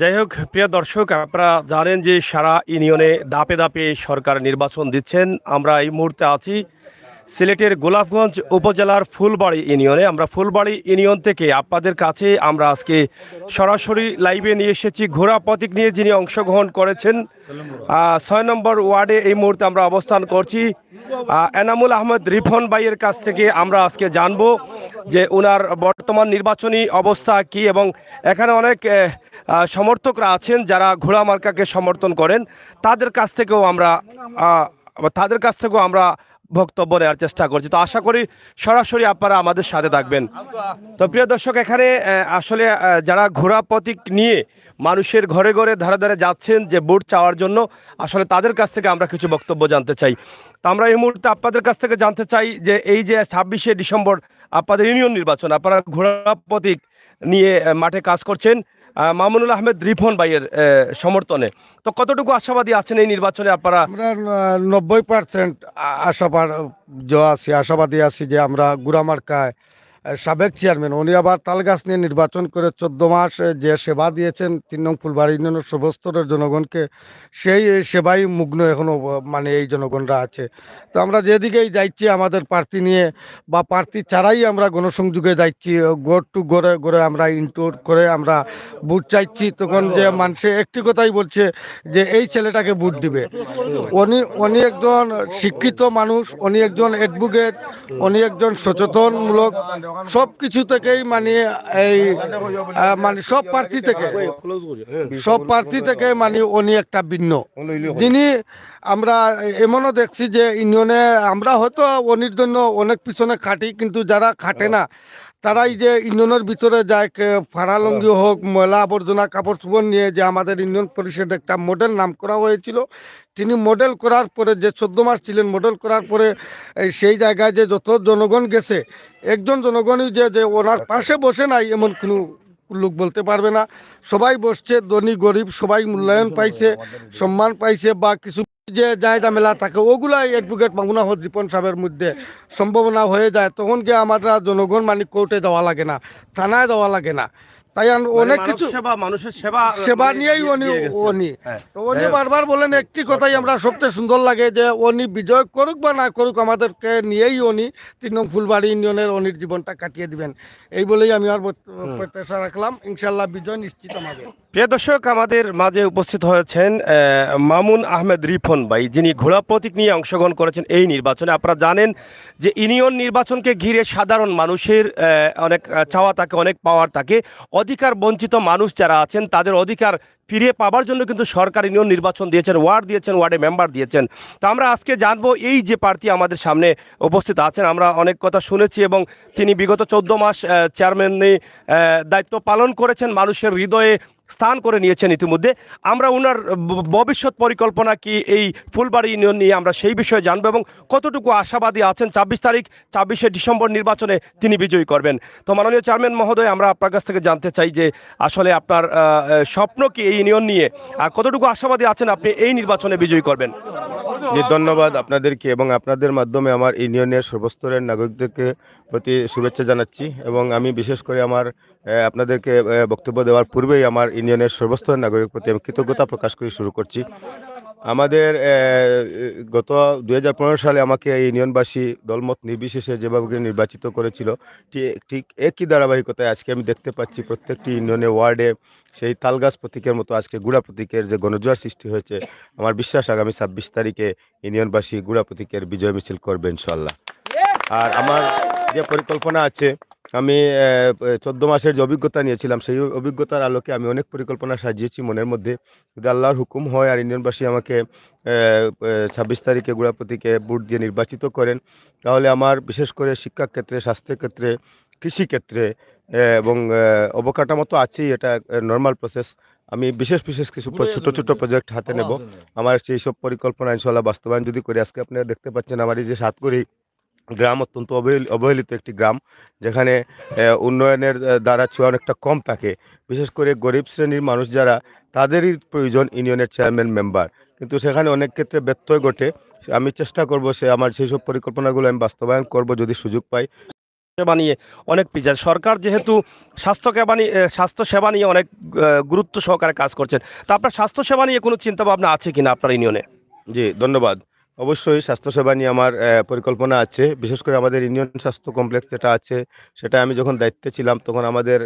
যাই হোক, প্রিয় দর্শক, আপনারা জানেন যে সারা ইউনিয়নে ধাপে ধাপে সরকার নির্বাচন দিচ্ছেন। আমরা এই মুহূর্তে আছি সিলেটের গোলাপগঞ্জ উপজেলার ফুলবাড়ি ইউনিয়নে। আমরা ফুলবাড়ি ইউনিয়ন থেকে আপনাদের কাছে আমরা আজকে সরাসরি লাইভে নিয়ে এসেছি ঘোড়া প্রতীক নিয়ে, যিনি অংশগ্রহণ করেছেন ৬ নম্বর ওয়ার্ডে এই মুহূর্তে আমরা অবস্থান করছি। এনামুল আহমেদ রিফন ভাইয়ের কাছ থেকে আমরা আজকে জানবো যে ওনার বর্তমান নির্বাচনী অবস্থা কি, এবং এখানে অনেক সমর্থকরা আছেন যারা ঘোড়া মার্কাকে সমর্থন করেন। তাদের কাছ থেকেও আমরা বক্তব্য নেওয়ার চেষ্টা করছি। তো আশা করি সরাসরি আপনারা আমাদের সাথে থাকবেন। তো প্রিয় দর্শক, এখানে আসলে যারা ঘোড়া প্রতীক নিয়ে মানুষের ঘরে ঘরে ধারে ধারে যাচ্ছেন যে ভোট চাওয়ার জন্য, আসলে তাদের কাছ থেকে আমরা কিছু বক্তব্য জানতে চাই। তো আমরা এই মুহূর্তে আপনাদের কাছ থেকে জানতে চাই যে এই যে ২৬শে ডিসেম্বর আপনাদের ইউনিয়ন নির্বাচন, আপনারা ঘোড়া প্রতীক নিয়ে মাঠে কাজ করছেন মামুনুল আহমেদ রিফন ভাইয়ের সমর্থনে। তো কতটুকু আশাবাদী আছেন এই নির্বাচনে আপনারা? আমরা ৯০% আশাবাদী আছি যে আমরা গুড়া মার্কায় সাবেক চেয়ারম্যান, উনি আবার তালগাছ নিয়ে নির্বাচন করে ১৪ মাস যে সেবা দিয়েছেন ৩ নং ফুলবাড়ি ইউনিয়নের সর্বস্তরের জনগণকে, সেই সেবাই মুগ্ন এখনও মানে এই জনগণরা আছে। তো আমরা যেদিকেই যাচ্ছি আমাদের প্রার্থী নিয়ে বা প্রার্থী ছাড়াই আমরা গণসংযোগে যাচ্ছি, গোর টু গোরে গোরে আমরা ইনটুর করে আমরা ভোট চাইছি, তখন যে মানুষে একটি কথাই বলছে যে এই ছেলেটাকে ভোট দিবে। উনি একজন শিক্ষিত মানুষ, উনি একজন অ্যাডভোকেট, উনি একজন সচেতনমূলক, সব কিছু থেকেই মানে এই মানে সব প্রার্থী থেকে মানে উনি একটা ভিন্ন। যিনি আমরা এমনও দেখছি যে ইউনিয়নে আমরা হয়তো উনির জন্য অনেক পিছনে খাটি, কিন্তু যারা খাটে না তারাই যে ইউনিয়নের ভিতরে যায়, ফাড়ালঙ্গি হোক, ময়লা আবর্জনা কাপড় চোপড় নিয়ে যে আমাদের ইউনিয়ন পরিষদ একটা মডেল নাম করা হয়েছিল, তিনি মডেল করার পরে যে ১৪ মাস ছিলেন, মডেল করার পরে সেই জায়গায় যে যত জনগণ গেছে, একজন জনগণই যে ওনার পাশে বসে নাই এমন কোনো লোক বলতে পারবে না। সবাই বসছে, ধনী গরিব সবাই মূল্যায়ন পাইছে, সম্মান পাইছে, বা কিছু যে জায়গা মেলা থাকে ওগুলাই অ্যাডভোকেট মামুন আহমদ রিপন সাহেবের মধ্যে সম্ভাবনা হয়ে যায়। তখন কি আমরা জনগণ মানে কোর্টে যাওয়া লাগে না, থানায় যাওয়া লাগে না, তাই অনেক কিছু মানুষের সেবা নিয়েই উনি তো উনি বারবার বলেন একটি কথাই আমরা সবচেয়ে সুন্দর লাগে যে উনি বিজয় করুক বা না করুক, আমাদেরকে নিয়েই উনি ৩ নং ফুলবাড়ি ইউনিয়নের উনির জীবনটা কাটিয়ে দিবেন, এই বলেই আমি আর প্রত্যাশা রাখলাম। ইনশাল্লাহ বিজয় নিশ্চিত আমাদের। প্রিয় দর্শক, আমাদের মাঝে উপস্থিত হয়েছেন মামুন আহমেদ রিফন ভাই, যিনি ঘোড়া প্রতীক নিয়ে অংশগ্রহণ করেছেন এই নির্বাচনে। আপনারা জানেন যে ইউনিয়ন নির্বাচনকে ঘিরে সাধারণ মানুষের অনেক চাওয়া থাকে, অনেক পাওয়ার থাকে। অধিকার বঞ্চিত মানুষ যারা আছেন তাদের অধিকার ফিরিয়ে পাবার জন্য কিন্তু সরকার ইউনিয়ন নির্বাচন দিয়েছেন, ওয়ার্ড দিয়েছেন, ওয়ার্ডে মেম্বার দিয়েছেন। তো আমরা আজকে জানবো এই যে প্রার্থী আমাদের সামনে উপস্থিত আছেন, আমরা অনেক কথা শুনেছি এবং তিনি বিগত ১৪ মাস চেয়ারম্যানে দায়িত্ব পালন করেছেন, মানুষের হৃদয়ে স্থান করে নিয়েছেন ইতিমধ্যে। আমরা ওনার ভবিষ্যৎ পরিকল্পনা কি এই ফুলবাড়ি ইউনিয়ন নিয়ে আমরা সেই বিষয়ে জানবো, এবং কতটুকু আশাবাদী আছেন ২৬শে ডিসেম্বর নির্বাচনে তিনি বিজয়ী করবেন। তো মাননীয় চেয়ারম্যান মহোদয়, আমরা আপনার কাছ থেকে জানতে চাই যে আসলে আপনার স্বপ্ন কি এই ইউনিয়ন নিয়ে, আর কতটুকু আশাবাদী আছেন আপনি এই নির্বাচনে বিজয়ী করবেন? জি, ধন্যবাদ আপনাদেরকে, এবং আপনাদের মাধ্যমে আমার ইউনিয়নের সর্বস্তরের নাগরিকদেরকে প্রতি শুভেচ্ছা জানাচ্ছি। এবং আমি বিশেষ করে আপনাদেরকে বক্তব্য দেওয়ার পূর্বেই আমার ইউনিয়নের সর্বস্তরের নাগরিকের প্রতি আমি কৃতজ্ঞতা প্রকাশ করে শুরু করছি। আমাদের গত ২০১৫ সালে আমাকে এই ইউনিয়নবাসী দলমত নির্বিশেষে যেভাবে নির্বাচিত করেছিল, ঠিক একই ধারাবাহিকতায় আজকে আমি দেখতে পাচ্ছি প্রত্যেকটি ইউনিয়নে ওয়ার্ডে সেই তালগাছ প্রতীকের মতো আজকে গুড়া প্রতীকের যে গণজোয়ার সৃষ্টি হয়েছে। আমার বিশ্বাস আগামী ২৬ তারিখে ইউনিয়নবাসী গুড়া প্রতীকের বিজয় মিছিল করবে ইনশাল্লাহ। আর আমার যে পরিকল্পনা আছে, আমি ১৪ মাসের যে অভিজ্ঞতা নিয়েছিলাম, সেই অভিজ্ঞতার আলোকে আমি অনেক পরিকল্পনা সাজিয়েছি মনের মধ্যে। যদি আল্লাহর হুকুম হয় আর ইউনিয়নবাসী আমাকে ২৬ তারিখে গুড়া প্রতীকে ভোট দিয়ে নির্বাচিত করেন, তাহলে আমার বিশেষ করে শিক্ষাক্ষেত্রে, স্বাস্থ্যক্ষেত্রে, কৃষিক্ষেত্রে এবং অবকাঠামো তো আছেই, এটা নর্মাল প্রসেস, আমি বিশেষ কিছু ছোট প্রজেক্ট হাতে নেব। আমার সেই সব পরিকল্পনা ইনশাল্লাহ বাস্তবায়ন যদি করি, আজকে আপনারা দেখতে পাচ্ছেন আমার এই যে সাতকড়ি গ্রাম অত্যন্ত অবহেলিত একটি গ্রাম, যেখানে উন্নয়নের দ্বারা ছোঁয়া অনেকটা কম থাকে। বিশেষ করে গরিব শ্রেণীর মানুষ যারা, তাদেরই প্রয়োজন ইউনিয়নের চেয়ারম্যান মেম্বার, কিন্তু সেখানে অনেক ক্ষেত্রে ব্যত্যয় ঘটে। আমি চেষ্টা করব আমার সেই সব পরিকল্পনাগুলো আমি বাস্তবায়ন করব যদি সুযোগ পাই। সেবা নিয়ে অনেক পিছিয়ে সরকার, যেহেতু স্বাস্থ্য সেবা নিয়ে অনেক গুরুত্ব সহকারে কাজ করছেন, তা আপনার স্বাস্থ্য সেবা নিয়ে কোনো চিন্তা ভাবনা আছে কিনা আপনার ইউনিয়নে? জি, ধন্যবাদ। অবশ্যই স্বাস্থ্যসেবা নিয়ে আমার পরিকল্পনা আছে। বিশেষ করে আমাদের ইউনিয়ন স্বাস্থ্য কমপ্লেক্স যেটা আছে, সেটা আমি যখন দায়িত্বে ছিলাম তখন আমাদের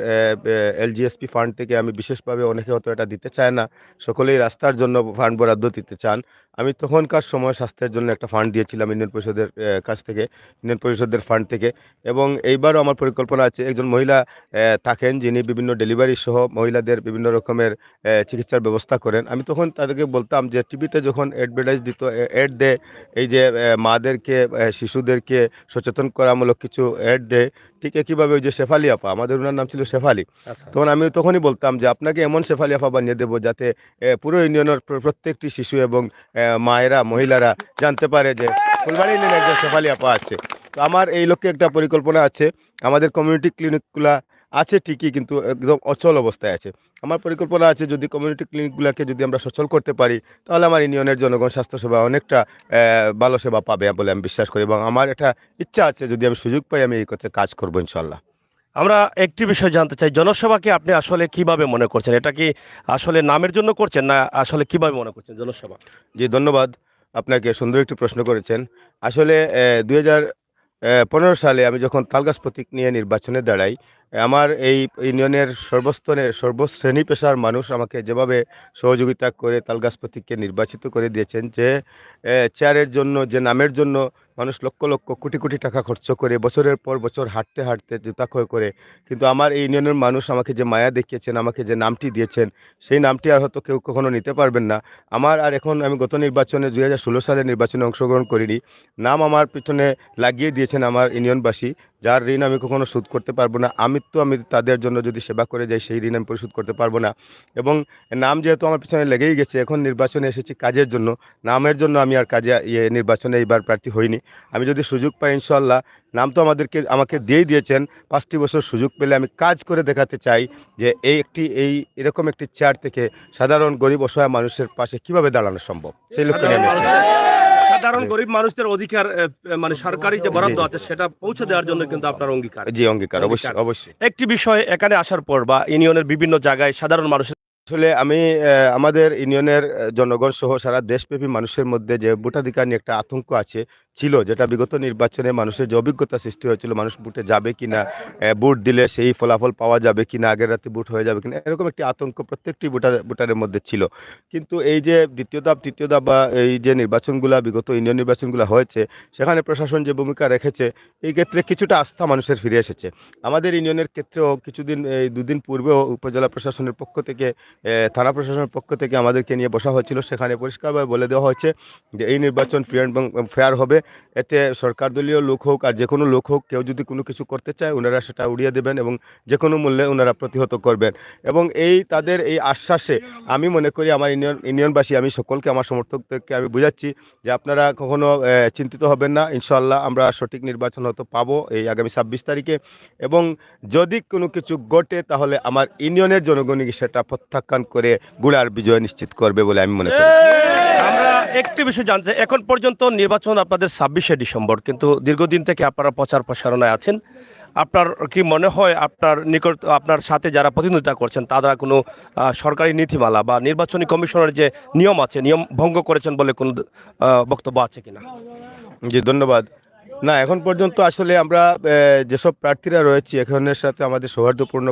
এলজিএসপি ফান্ড থেকে আমি বিশেষভাবে, অনেকে হয়তো এটা দিতে চায় না, সকলেই রাস্তার জন্য ফান্ড বরাদ্দ দিতে চান। আমি তখনকার সময় স্বাস্থ্যের জন্য একটা ফান্ড দিয়েছিলাম ইউনিয়ন পরিষদের কাছ থেকে, ইউনিয়ন পরিষদের ফান্ড থেকে। এবং এইবারও আমার পরিকল্পনা আছে, একজন মহিলা থাকেন যিনি বিভিন্ন ডেলিভারি সহ মহিলাদের বিভিন্ন রকমের চিকিৎসার ব্যবস্থা করেন। আমি তখন তাদেরকে বলতাম যে টিভিতে যখন অ্যাডভার্টাইজ দিত, অ্যাড দেয় এই যে মাদেরকে, শিশুদেরকে সচেতন করামূলক কিছু অ্যাড দেয়, ঠিক একইভাবে ওই যে শেফালি আপা, আমাদের ওনার নাম ছিল শেফালি। আচ্ছা। তখন আমি তখনই বলতাম যে আপনাকে এমন শেফালি আপা বানিয়ে দেবো যাতে পুরো ইউনিয়নের প্রত্যেকটি শিশু এবং মায়েরা, মহিলারা জানতে পারে যে ফুলবাড়ি ইউনিয়নে একজন শেফালি আপা আছে। তো আমার এই লক্ষ্যে একটা পরিকল্পনা আছে। আমাদের কমিউনিটি ক্লিনিকগুলা আছে ঠিকই, কিন্তু একদম অচল অবস্থায় আছে। আমার পরিকল্পনা আছে যদি কমিউনিটি ক্লিনিকগুলোকে যদি আমরা সচল করতে পারি, তাহলে আমার ইউনিয়নের জনগণ স্বাস্থ্যসেবা অনেকটা ভালো সেবা পাবে বলে আমি বিশ্বাস করি, এবং আমার একটা ইচ্ছা আছে যদি আমি সুযোগ পাই আমি এই ক্ষেত্রে কাজ করবো ইনশাল্লাহ। আমরা একটি বিষয় জানতে চাই, জনসেবাকে আপনি আসলে কিভাবে মনে করছেন? এটা কি আসলে নামের জন্য করছেন, না আসলে কিভাবে মনে করছেন জনসেবা? জি, ধন্যবাদ। আপনাকে সুন্দর একটি প্রশ্ন করেছেন। আসলে ২০১৫ সালে আমি যখন তালগাছ প্রতীক নিয়ে নির্বাচনে দাঁড়াই, আমার এই ইউনিয়নের সর্বস্তরের সর্বশ্রেণী পেশার মানুষ আমাকে যেভাবে সহযোগিতা করে তালগাছ প্রতীককে নির্বাচিত করে দিয়েছেন, যে চেয়ারের জন্য, যে নামের জন্য মানুষ লক্ষ লক্ষ কোটি কোটি টাকা খরচ করে বছরের পর বছর হাঁটতে হাঁটতে জুতা ক্ষয় করে, কিন্তু আমার এই ইউনিয়নের মানুষ আমাকে যে মায়া দেখিয়েছেন, আমাকে যে নামটি দিয়েছেন, সেই নামটি আর হয়তো কেউ কখনো নিতে পারবেন না। আমার আর এখন, আমি গত নির্বাচনে ২০১৬ সালের নির্বাচনে অংশগ্রহণ করিনি, নাম আমার পিছনে লাগিয়ে দিয়েছেন আমার ইউনিয়নবাসী, যার ঋণ আমি কখনো শোধ করতে পারবো না। আমি তাদের জন্য যদি সেবা করে যাই, সেই ঋণ আমি পরিশোধ করতে পারবো না। এবং নাম যেহেতু আমার পিছনে লেগেই গেছে, এখন নির্বাচনে এসেছি কাজের জন্য, নামের জন্য আমি আর কাজে নির্বাচনে এইবার প্রার্থী হইনি। আমি যদি সুযোগ পাই ইনশাল্লাহ, নাম তো আমাকে দিয়েই দিয়েছেন, 5টি বছর সুযোগ পেলে আমি কাজ করে দেখাতে চাই যে এরকম একটি চেয়ার থেকে সাধারণ গরিব অসহায় মানুষের পাশে কিভাবে দাঁড়ানো সম্ভব, সেই লক্ষ্যে নিয়ে আমি এসেছি। সাধারণ গরিব মানুষদের অধিকার, মানে সরকারি যে বরাদ্দ আছে সেটা পৌঁছে দেওয়ার জন্য কিন্তু আপনার অঙ্গীকার। জি, অঙ্গীকার, অবশ্যই অবশ্যই। একটি বিষয়, এখানে আসার পর বা ইউনিয়নের বিভিন্ন জায়গায় সাধারণ মানুষের আসলে আমি আমাদের ইউনিয়নের জনগণ সহ সারা দেশব্যাপী মানুষের মধ্যে যে ভোটাধিকার নিয়ে একটা আতঙ্ক ছিল, যেটা বিগত নির্বাচনে মানুষের যে অভিজ্ঞতা সৃষ্টি হয়েছিল, মানুষ ভোটে যাবে কিনা, ভোট দিলে সেই ফলাফল পাওয়া যাবে কিনা, আগের রাতে ভোট হয়ে যাবে কিনা, এরকম একটি আতঙ্ক প্রত্যেকটি ভোটারের মধ্যে ছিল। কিন্তু এই যে দ্বিতীয় ধাপ, তৃতীয় ধাপ বা এই যে নির্বাচনগুলা, বিগত ইউনিয়ন নির্বাচনগুলো হয়েছে, সেখানে প্রশাসন যে ভূমিকা রেখেছে, এই ক্ষেত্রে কিছুটা আস্থা মানুষের ফিরে এসেছে। আমাদের ইউনিয়নের ক্ষেত্রেও এই 2 দিন পূর্বেও উপজেলা প্রশাসনের পক্ষ থেকে, থানা প্রশাসনের পক্ষ থেকে আমাদেরকে নিয়ে বসা হয়েছিল, সেখানে পরিষ্কারভাবে বলে দেওয়া হয়েছে যে এই নির্বাচন ফ্রি এবং ফেয়ার হবে। এতে সরকার দলীয় লোক হোক আর যে কোনো লোক হোক, কেউ যদি কোনো কিছু করতে চায় ওনারা সেটা উড়িয়ে দেবেন এবং যে কোনো মূল্যে ওনারা প্রতিহত করবেন। এবং তাদের এই আশ্বাসে আমি মনে করি আমার ইউনিয়নবাসী, আমি সকলকে, আমার সমর্থকদেরকে আমি বুঝাচ্ছি যে আপনারা কখনো চিন্তিত হবেন না, ইনশাল্লাহ আমরা সঠিক নির্বাচন হয়তো পাবো এই আগামী 26 তারিখে। এবং যদি কোনো কিছু ঘটে তাহলে আমার ইউনিয়নের জনগণই সেটা প্রত্যাখ্যান করে গুড়ার বিজয় নিশ্চিত করবে বলে আমি মনে করি। আমরা একটি বিষয় জানতে চাই, এখন পর্যন্ত নির্বাচন আপনাদের 26শে ডিসেম্বর, কিন্তু দীর্ঘদিন থেকে আপনারা প্রচার প্রসারণায় আছেন। আপনার কি মনে হয় আপনার নিকট, আপনার সাথে যারা প্রতিদ্বন্দ্বিতা করছেন তারা কোনো সরকারি নীতিমালা বা নির্বাচনী কমিশনের যে নিয়ম আছে, নিয়ম ভঙ্গ করেছেন বলে কোনো বক্তব্য আছে কিনা? জি, ধন্যবাদ। না, এখন পর্যন্ত আসলে আমরা যেসব প্রার্থীরা রয়েছি, এখানের সাথে আমাদের সৌহার্দ্যপূর্ণ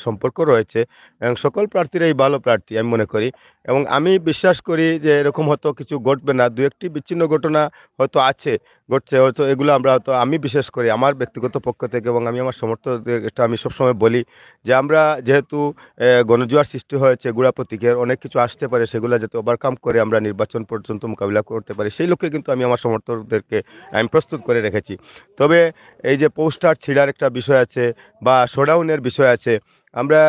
সম্পর্ক রয়েছে এবং সকল প্রার্থীরাই ভালো প্রার্থী আমি মনে করি। এবং আমি বিশ্বাস করি যে এরকম হয়তো কিছু ঘটবে না, 2-1টি বিচ্ছিন্ন ঘটনা হয়তো ঘটছে হয়তো, এগুলো আমরা হয়তো, আমি বিশেষ করি আমার ব্যক্তিগত পক্ষ থেকে এবং আমি আমার সমর্থকদের এটা আমি সবসময় বলি যে আমরা যেহেতু গণজোয়ার সৃষ্টি হয়েছে গুড়া প্রতীকের, অনেক কিছু আসতে পারে, সেগুলো যাতে ওভারকাম করে আমরা নির্বাচন পর্যন্ত মোকাবিলা করতে পারি, সেই লক্ষ্যে কিন্তু আমি আমার সমর্থকদেরকে আমি প্রস্তুত করে রেখেছি। তবে এই যে পোস্টার ছিঁড়ার একটা বিষয় আছে বা শোডাউনের বিষয় আছে, আমরা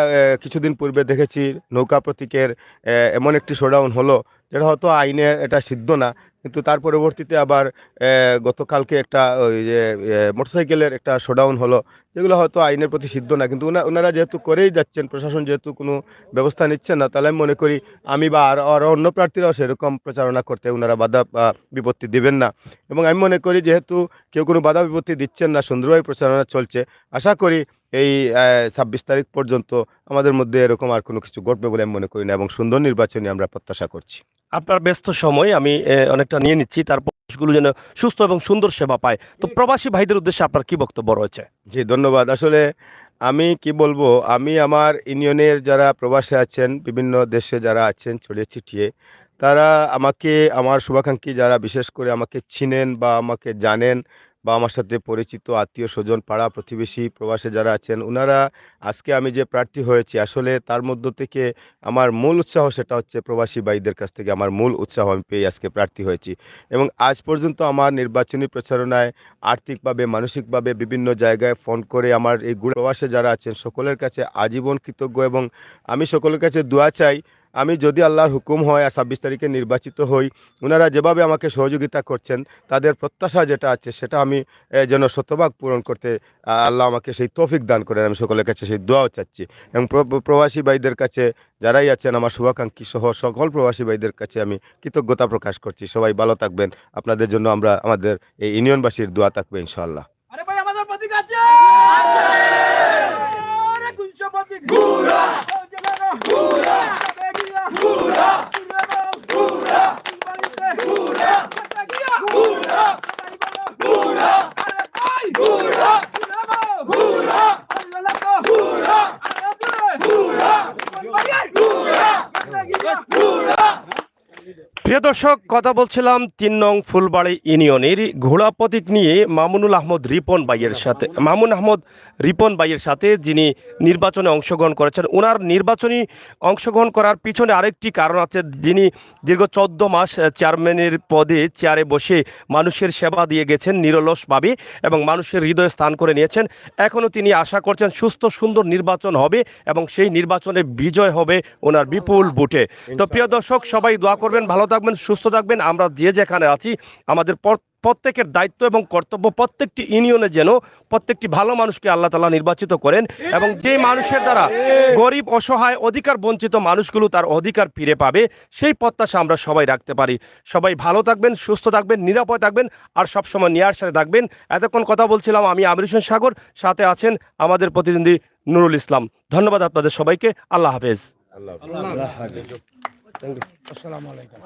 কিছুদিন পূর্বে দেখেছি নৌকা প্রতীকের এমন একটি শোডাউন হলো যেটা হয়তো আইনে এটা সিদ্ধ না, কিন্তু তার পরবর্তীতে আবার গতকালকে একটা ওই যে মোটরসাইকেলের একটা শোডাউন হলো, যেগুলো হয়তো আইনের প্রতি সিদ্ধ না, কিন্তু ওনারা যেহেতু করেই যাচ্ছেন, প্রশাসন যেহেতু কোনো ব্যবস্থা নিচ্ছেন না, তাহলে আমি মনে করি আমি বা আরও অন্য প্রার্থীরাও সেরকম প্রচারণা করতে ওনারা বাধা বিপত্তি দিবেন না। এবং আমি মনে করি যেহেতু কেউ কোনো বাধা বিপত্তি দিচ্ছেন না, সুন্দরভাবে প্রচারণা চলছে, আশা করি এই ২৬ তারিখ পর্যন্ত আমাদের মধ্যে এরকম আর কোনো কিছু ঘটবে বলে আমি মনে করি না, এবং সুন্দর নির্বাচনী আমরা প্রত্যাশা করছি। আপনার ব্যস্ত সময় আমি অনেকটা নিয়ে নিচ্ছি, তারপর মানুষগুলো যেন সুস্থ এবং সুন্দর সেবা পায়। তো প্রবাসী ভাইদের উদ্দেশ্যে আপনার কি বক্তব্য রয়েছে? জি, ধন্যবাদ। আসলে আমি কি বলবো, আমি আমার ইউনিয়নের যারা প্রবাসে আছেন, বিভিন্ন দেশে যারা আছেন ছড়িয়ে ছিটিয়ে, তারা আমাকে, আমার শুভাকাঙ্ক্ষী যারা বিশেষ করে আমাকে চিনেন বা আমাকে জানেন বা আমার সাথে পরিচিত আত্মীয়-স্বজন, পাড়া প্রতিবেশী প্রবাসে যারা আছেন, উনারা আজকে আমি যে প্রার্থী হয়েছি, আসলে তার মধ্য থেকে আমার মূল উৎসাহ সেটা হচ্ছে প্রবাসী ভাইদের কাছ থেকে আমার মূল উৎসাহ আমি পেয়ে আজকে প্রার্থী হয়েছি। এবং আজ পর্যন্ত আমার নির্বাচনী প্রচারণায় আর্থিকভাবে, মানসিকভাবে বিভিন্ন জায়গায় ফোন করে আমার এই প্রবাসে যারা আছেন সকলের কাছে আজীবন কৃতজ্ঞ, এবং আমি সকলের কাছে দোয়া চাই, আমি যদি আল্লাহর হুকুম হয় আর ২৬ তারিখে নির্বাচিত হই, ওনারা যেভাবে আমাকে সহযোগিতা করছেন, তাদের প্রত্যাশা যেটা আছে সেটা আমি যেন শতভাগ পূরণ করতে আল্লাহ আমাকে সেই তৌফিক দান করেন, আমি সকলের কাছে সেই দোয়াও চাচ্ছি। এবং প্রবাসী ভাইদের কাছে যারাই আছেন, আমার শুভাকাঙ্ক্ষী সহ সকল প্রবাসী ভাইদের কাছে আমি কৃতজ্ঞতা প্রকাশ করছি। সবাই ভালো থাকবেন, আপনাদের জন্য আমাদের এই ইউনিয়নবাসীর দোয়া থাকবে ইনশাআল্লাহ। আরে ভাই আমাদের প্রতীক আছে আরে কুঞ্চো প্রতীক ঘুরা ঘুরা বেগিয়া ঘুরা ঘুরা ঘুরা ঘুরা ঘুরা আরে ভাই ঘুরা ঘুরা আল্লাহ ঘুরা আরে ঘুরা ঘুরা ঘুরা। প্রিয় দর্শক, কথা বলছিলাম ৩ নং ফুলবাড়ি ইউনিয়নের ঘোড়া প্রতীক নিয়ে মামুন আহমদ রিপন ভাইয়ের সাথে, যিনি নির্বাচনে অংশগ্রহণ করেছেন। ওনার নির্বাচনী অংশগ্রহণ করার পিছনে আরেকটি কারণ আছে। যিনি দীর্ঘ ১৪ মাস চেয়ারম্যানের পদে চেয়ারে বসে মানুষের সেবা দিয়ে গেছেন নিরলসভাবে এবং মানুষের হৃদয়ে স্থান করে নিয়েছেন। এখনও তিনি আশা করছেন সুস্থ সুন্দর নির্বাচন হবে এবং সেই নির্বাচনে বিজয় হবে ওনার বিপুল ভোটে। তো প্রিয় দর্শক, সবাই দোয়া করবেন, ভালো থাকবেন, সুস্থ থাকবেন। আমরা যে যেখানে আছি, আমাদের প্রত্যেকের দায়িত্ব এবং কর্তব্য প্রত্যেকটি ইউনিয়নে যেন প্রত্যেকটি ভালো মানুষকে আল্লাহ তাআলা নির্বাচিত করেন এবং যে মানুষের দ্বারা গরিব, অসহায়, অধিকার বঞ্চিত মানুষগুলো তার অধিকার ফিরে পাবে, সেই প্রত্যাশা আমরা সবাই রাখতে পারি। সবাই ভালো থাকবেন, সুস্থ থাকবেন, নিরাপদ থাকবেন আর সবসময় নেয়ার সাথে থাকবেন। এতক্ষণ কথা বলছিলাম আমি আমির হোসেন সাগর, সাথে আছেন আমাদের প্রতিনিধি নুরুল ইসলাম। ধন্যবাদ আপনাদের সবাইকে। আল্লাহ হাফেজ। আল্লাহ হাফেজ। আসসালামু আলাইকুম।